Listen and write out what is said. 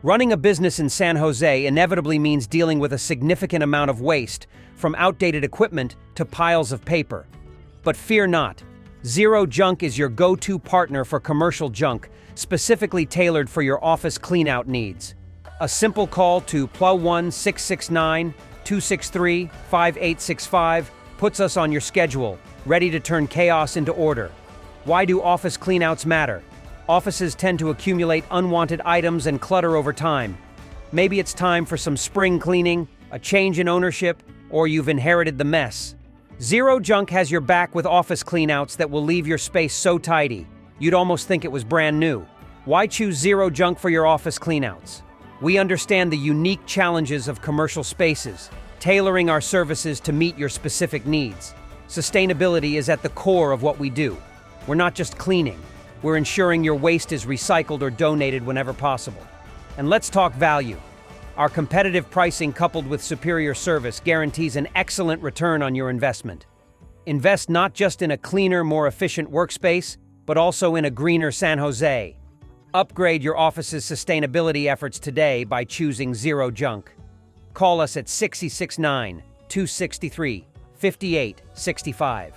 Running a business in San Jose inevitably means dealing with a significant amount of waste, from outdated equipment to piles of paper. But fear not. Zero Junk is your go-to partner for commercial junk, specifically tailored for your office cleanout needs. A simple call to +1 669 263 5865 puts us on your schedule, ready to turn chaos into order. Why do office cleanouts matter? Offices tend to accumulate unwanted items and clutter over time. Maybe it's time for some spring cleaning, a change in ownership, or you've inherited the mess. Zero Junk has your back with office cleanouts that will leave your space so tidy, you'd almost think it was brand new. Why choose Zero Junk for your office cleanouts? We understand the unique challenges of commercial spaces, tailoring our services to meet your specific needs. Sustainability is at the core of what we do. We're not just cleaning. We're ensuring your waste is recycled or donated whenever possible. And let's talk value. Our competitive pricing coupled with superior service guarantees an excellent return on your investment. Invest not just in a cleaner, more efficient workspace, but also in a greener San Jose. Upgrade your office's sustainability efforts today by choosing Zero Junk. Call us at 669 263 5865.